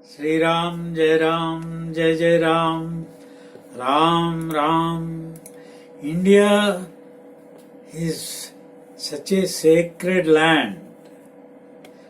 Sri Ram, Jai Jai Ram, Ram Ram. India is such a sacred land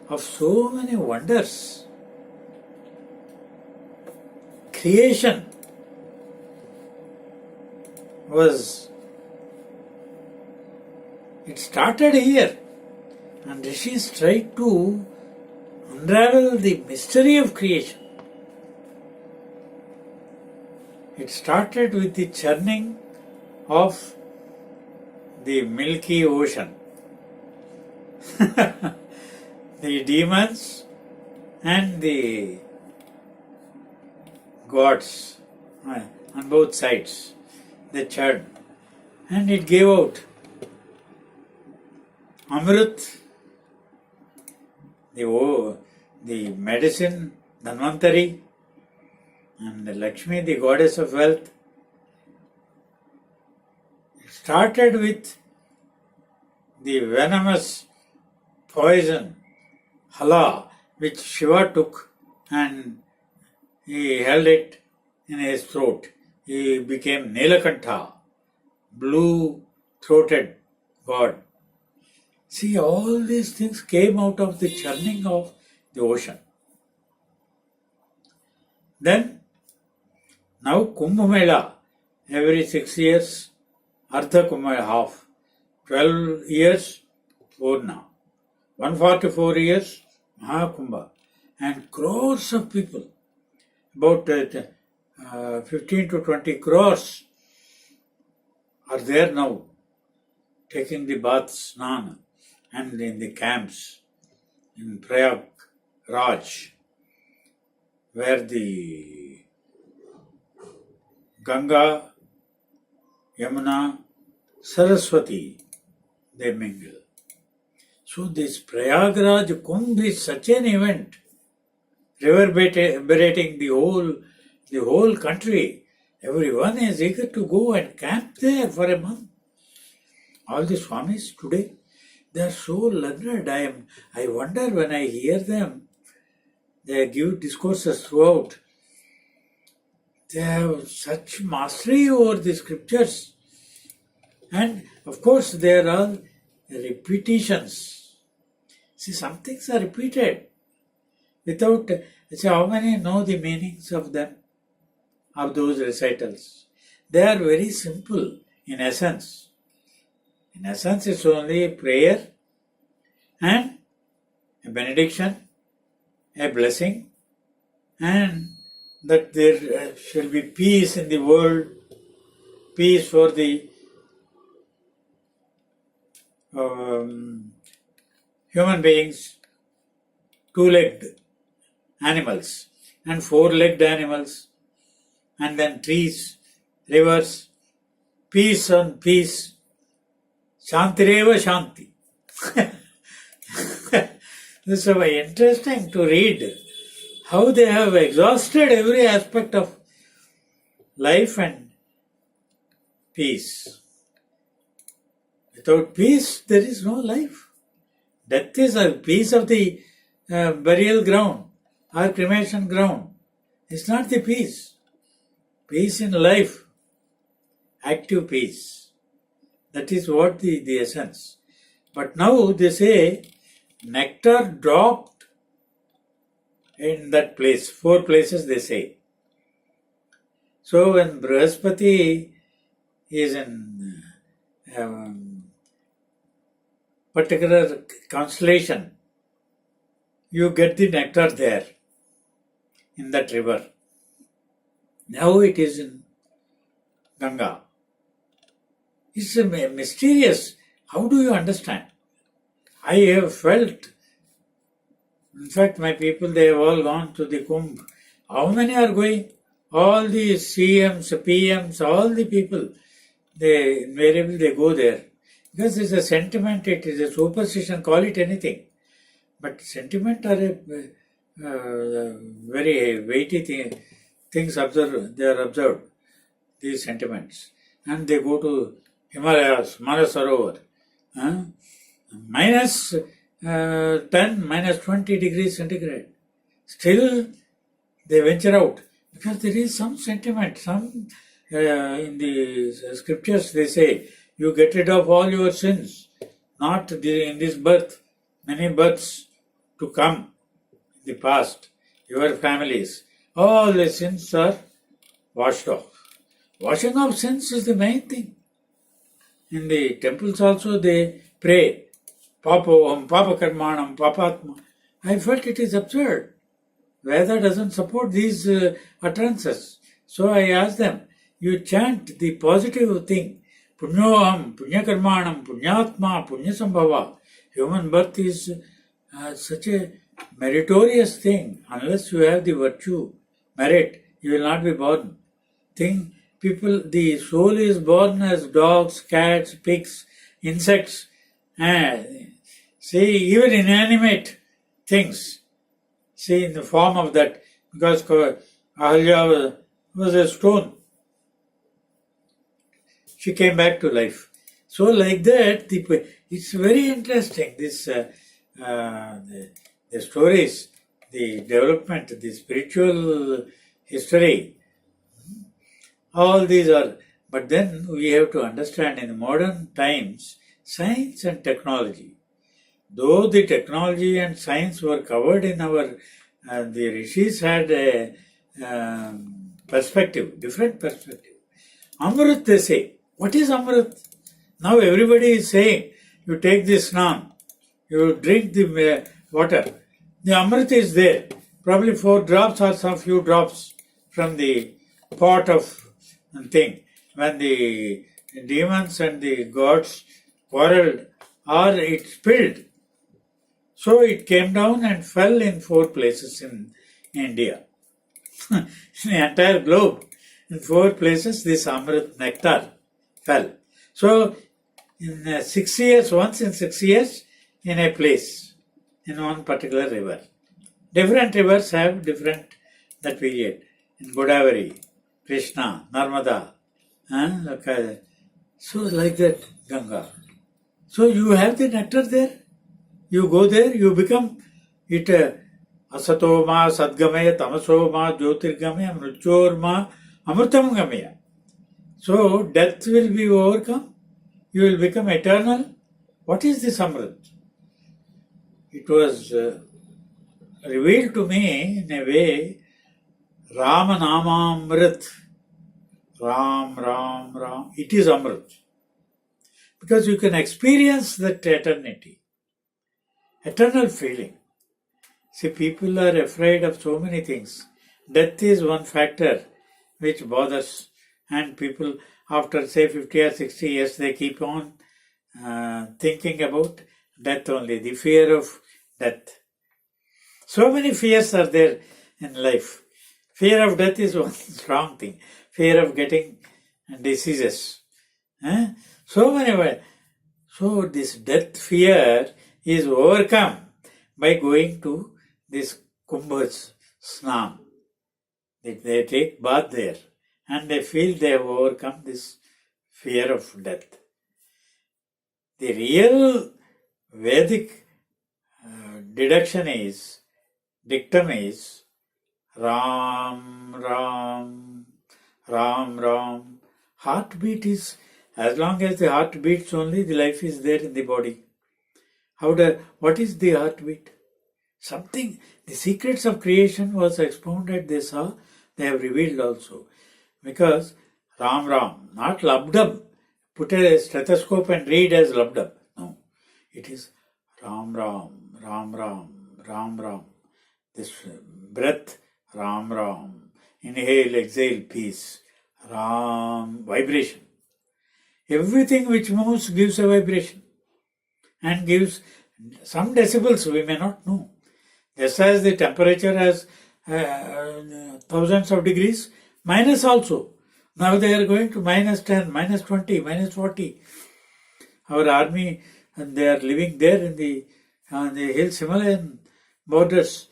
of so many wonders. Creation it started here, and Rishis tried to unravel the mystery of creation. It started with the churning of the milky ocean. The demons and the gods on both sides, they churned, and it gave out Amrut, the medicine, Dhanvantari, and Lakshmi, the goddess of wealth. It started with the venomous poison, hala, which Shiva took and he held it in his throat. He became Nilakantha, blue-throated god. See, all these things came out of the churning of the ocean. Then, now Kumbh Mela, every 6 years, Ardha Kumbh Mela, half, 12 years, Purna, 144 years, Mahakumbha, and crores of people, about 15 to 20 crores are there now, taking the bath snan and in the camps in Prayagraj, where the Ganga, Yamuna, Saraswati, they mingle. So this Prayagaraj Kumbh is such an event, reverberating the whole country. Everyone is eager to go and camp there for a month. All the Swamis today, they are so learned. I wonder when I hear them, they give discourses throughout. They have such mastery over the scriptures. And of course, there are repetitions. See, some things are repeated without, how many know the meanings of them, of those recitals? They are very simple in essence. In essence, it's only a prayer and a benediction, a blessing, and that there shall be peace in the world, peace for the human beings, two-legged animals and four-legged animals, and then trees, rivers, peace on peace, Shantireva Shanti. This is very interesting to read how they have exhausted every aspect of life and peace. Without peace, there is no life. Death is a piece of the burial ground or cremation ground. It's not the peace. Peace in life, active peace. That is what the essence. But now they say nectar dropped in that place. 4 places they say. So when Brihaspati is in particular constellation, you get the nectar there in that river. Now it is in Ganga. It's mysterious. How do you understand? I have felt, in fact, my people, they have all gone to the Kumbh. How many are going? All the CMs, PMs, all the people, they invariably they go there. Because it's a sentiment, it is a superstition, call it anything. But sentiment are a very weighty things observed. They are observed, these sentiments. And they go to Himalayas, Manasarovar, minus 10, minus 20 degrees centigrade. Still, they venture out because there is some sentiment. Some in the scriptures they say, you get rid of all your sins, not in this birth, many births to come in the past, your families. All the sins are washed off. Washing off sins is the main thing. In the temples also they pray, Papoham, Papa Karmanam, Papatma. I felt it is absurd. Veda doesn't support these utterances. So I asked them, you chant the positive thing. Punyoham, Punyakarmanam, Punyatma, Punyasambhava. Human birth is such a meritorious thing. Unless you have the virtue, merit, you will not be born. The soul is born as dogs, cats, pigs, insects, even inanimate things. See, in the form of that, because Ahalya was a stone. She came back to life. So like that, it's very interesting, this the stories, the development, the spiritual history. All these are, but then we have to understand in modern times, science and technology. Though the technology and science were covered in our, the Rishis had a perspective, different perspective. Amrut, they say. What is Amrut? Now everybody is saying, you take this snan, you drink the water. The Amrit is there. Probably 4 drops or some few drops from the pot of thing. When the demons and the gods quarreled, or it spilled. So it came down and fell in 4 places in India. In the entire globe, in 4 places this Amrit nectar fell. So in 6 years, once in 6 years, in a place, in one particular river. Different rivers have different that period. In Godavari, Krishna, Narmada, so like that, Ganga. So you have the nectar there. You go there, you become it. Asato ma sadgamaya, tamaso ma jyotirgamaya, mruchor ma amrutam gamaya. So death will be overcome. You will become eternal. What is this Amrit? It was revealed to me in a way, Rama Nama Amrit. Ram, Ram, Ram. It is Amrit. Because you can experience that eternity. Eternal feeling. See, people are afraid of so many things. Death is one factor which bothers, and people after say 50 or 60 years they keep on thinking about death only, the fear of death. So many fears are there in life. Fear of death is one strong thing. Fear of getting diseases. So many ways. So this death fear is overcome by going to this Kumbh's Snan. They take bath there and they feel they have overcome this fear of death. The real Vedic dictum is Ram, Ram, Ram, Ram. Heartbeat is, as long as the heart beats only, the life is there in the body. What is the heartbeat? Something, the secrets of creation was expounded, they saw, they have revealed also. Because Ram Ram, not Labdab. Put a stethoscope and read as Labdab. No. It is Ram Ram, Ram Ram, Ram Ram. This breath, Ram Ram. Inhale, exhale, peace. Ram, vibration. Everything which moves gives a vibration. And gives some decibels we may not know. Just as the temperature has thousands of degrees, minus also. Now they are going to -10, -20, -40. Our army, and they are living there on the hills, Himalayan borders,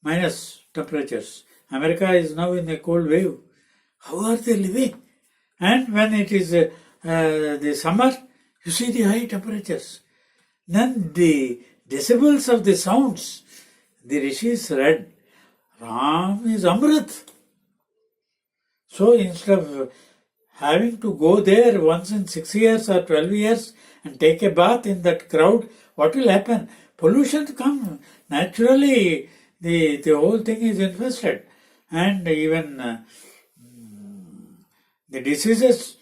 minus temperatures. America is now in a cold wave. How are they living? And when it is the summer, you see the high temperatures. Then the decibels of the sounds, the Rishis read Ram is Amrit. So instead of having to go there once in 6 years or 12 years and take a bath in that crowd, what will happen? Pollution comes. Naturally, the whole thing is infested. And even the diseases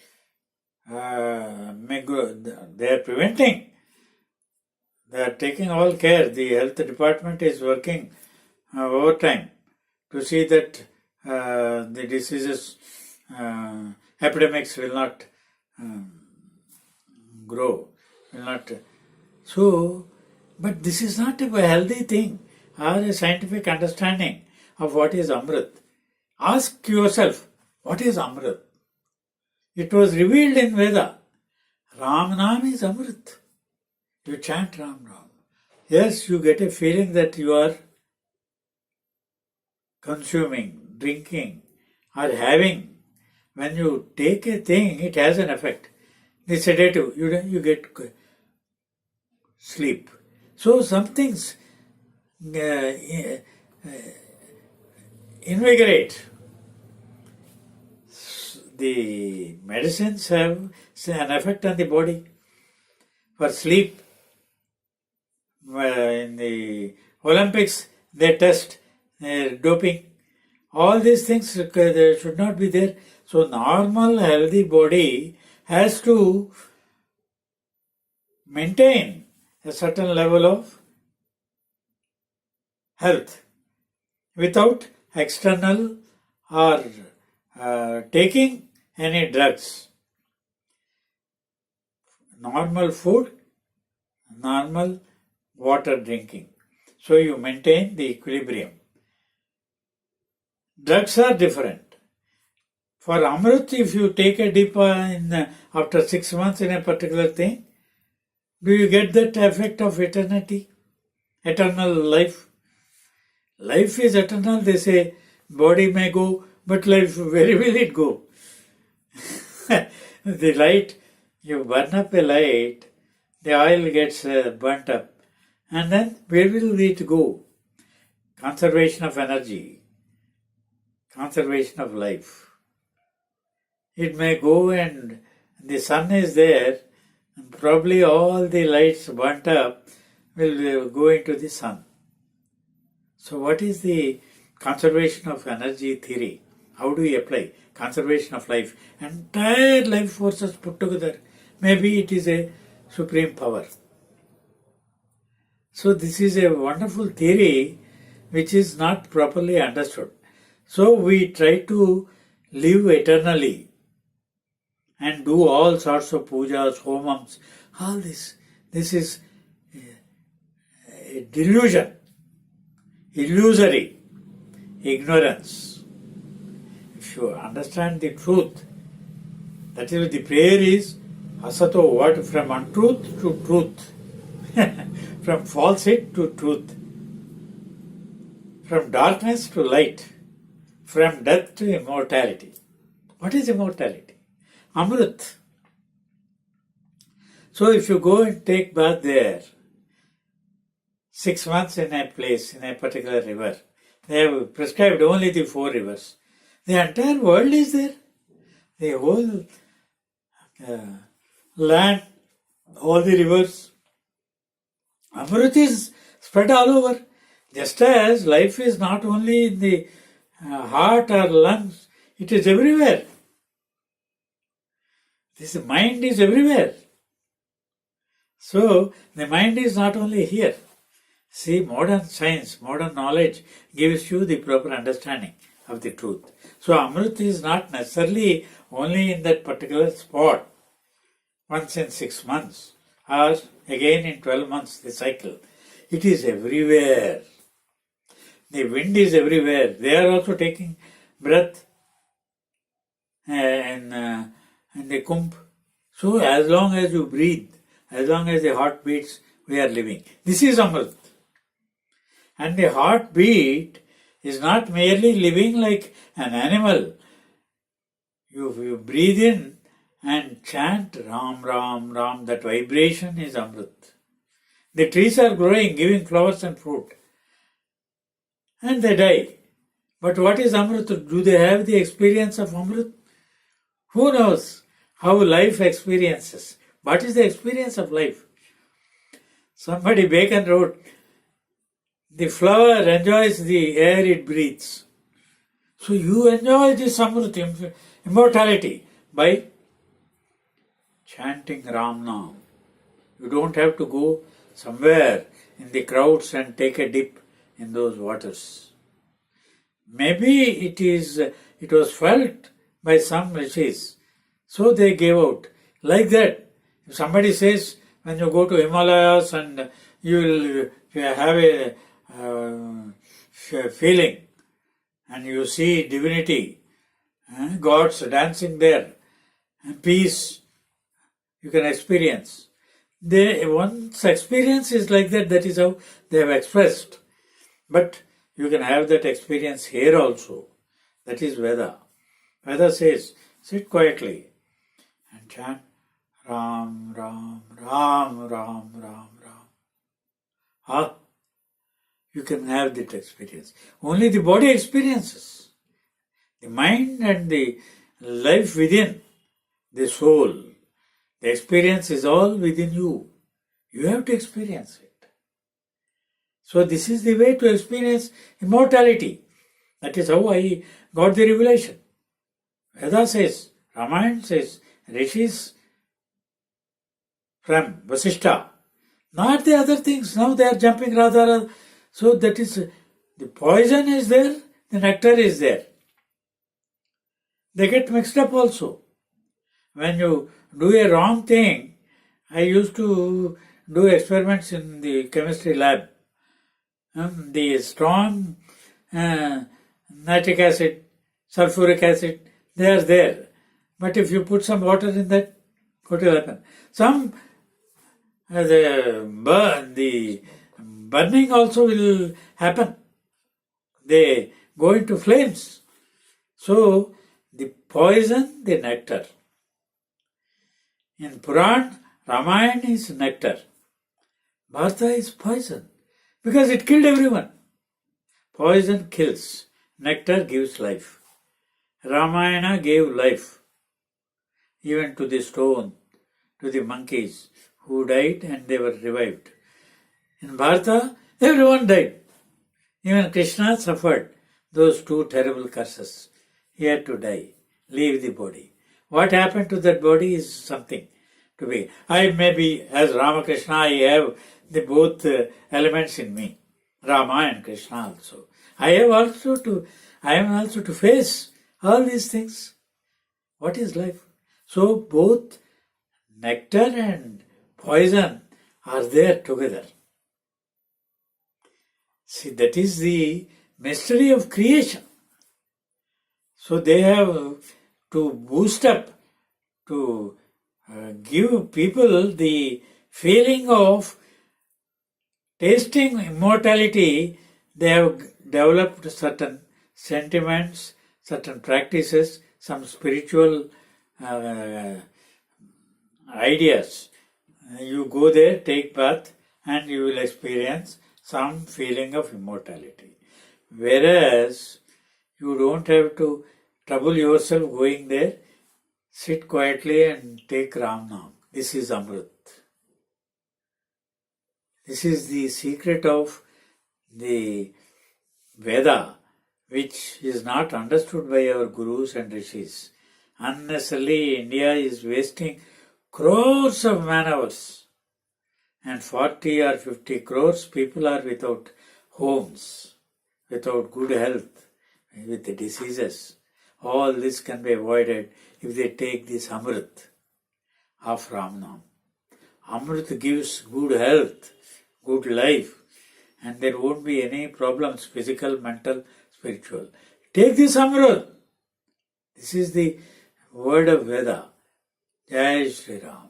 may go, they are preventing. They are taking all care. The health department is working overtime to see that the diseases, epidemics will not grow, will not. So, but this is not a healthy thing or a scientific understanding of what is Amrit. Ask yourself, what is Amrit? It was revealed in Veda. Ram Nam is Amrit. You chant Ram Ram. Yes, you get a feeling that you are consuming, drinking, or having. When you take a thing, it has an effect. The sedative, you get sleep. So some things invigorate. The medicines have an effect on the body. For sleep, in the Olympics, they test doping. All these things they should not be there. So normal, healthy body has to maintain a certain level of health without external or taking any drugs. Normal food, normal water drinking. So you maintain the equilibrium. Drugs are different. For Amrit, if you take a dip after 6 months in a particular thing, do you get that effect of eternity? Eternal life? Life is eternal, they say. Body may go, but life, where will it go? The light, you burn up a light, the oil gets burnt up. And then where will it go? Conservation of energy, conservation of life. It may go and the sun is there, and probably all the lights burnt up will go into the sun. So what is the conservation of energy theory? How do we apply conservation of life? Entire life forces put together. Maybe it is a supreme power. So this is a wonderful theory which is not properly understood. So we try to live eternally and do all sorts of pujas, homams, all this. This is a delusion, illusory, ignorance. If you understand the truth, that is, the prayer is asato, what? From untruth to truth, from falsehood to truth, from darkness to light, from death to immortality. What is immortality? Amrit. So if you go and take bath there, 6 months in a place, in a particular river, they have prescribed only the 4 rivers. The entire world is there. The whole land, all the rivers. Amrit is spread all over. Just as life is not only in the heart or lungs, it is everywhere. This mind is everywhere. So, the mind is not only here. See, modern science, modern knowledge gives you the proper understanding of the truth. So, Amrit is not necessarily only in that particular spot, once in 6 months, or again in 12 months, the cycle. It is everywhere. The wind is everywhere. They are also taking breath in the Kumbh. So as long as you breathe, as long as the heart beats, we are living. This is Amrit. And the heartbeat is not merely living like an animal. You breathe in and chant Ram, Ram, Ram. That vibration is Amrit. The trees are growing, giving flowers and fruit. And they die. But what is Amrut? Do they have the experience of Amrut? Who knows how life experiences? What is the experience of life? Somebody, Bacon wrote, the flower enjoys the air it breathes. So you enjoy this Amrut, immortality, by chanting Ram Nam. You don't have to go somewhere in the crowds and take a dip in those waters. Maybe it was felt by some Rishis, so they gave out. Like that, if somebody says, when you go to Himalayas and you will have a feeling and you see divinity, gods dancing there, and peace you can experience. One's experience is like that, that is how they have expressed. But you can have that experience here also. That is Veda. Veda says, sit quietly and chant Ram, Ram, Ram, Ram, Ram, Ram. You can have that experience. Only the body experiences. The mind and the life within, the soul, the experience is all within you. You have to experience it. So this is the way to experience immortality. That is how I got the revelation. Veda says, Ramayana says, Rishis from Vasishtha. Not the other things. Now they are jumping rather. So that is, the poison is there, the nectar is there. They get mixed up also. When you do a wrong thing, I used to do experiments in the chemistry lab. The strong nitric acid, sulfuric acid, they are there. But if you put some water in that, what will happen? The burning also will happen. They go into flames. So, the poison, the nectar. In Puran, Ramayana is nectar. Bharata is poison. Because it killed everyone. Poison kills. Nectar gives life. Ramayana gave life. Even to the stone, to the monkeys who died and they were revived. In Bharata, everyone died. Even Krishna suffered those two terrible curses. He had to die, leave the body. What happened to that body is something to be. I may be, as Ramakrishna, I have the both elements in me, Rama and Krishna also. I am also to face all these things. What is life? So both nectar and poison are there together. See, that is the mystery of creation. So they have to boost up, to give people the feeling of tasting immortality. They have developed certain sentiments, certain practices, some spiritual ideas. You go there, take bath, and you will experience some feeling of immortality. Whereas you don't have to trouble yourself going there. Sit quietly and take Ram Nam. This is Amrut. This is the secret of the Veda, which is not understood by our gurus and rishis. Unnecessarily, India is wasting crores of man hours. And 40 or 50 crores people are without homes, without good health, with the diseases. All this can be avoided if they take this Amrit of Ram Nam. Amrit gives good health, good life, and there won't be any problems, physical, mental, spiritual. Take this Amrit. This is the word of Veda. Jai Shri Ram.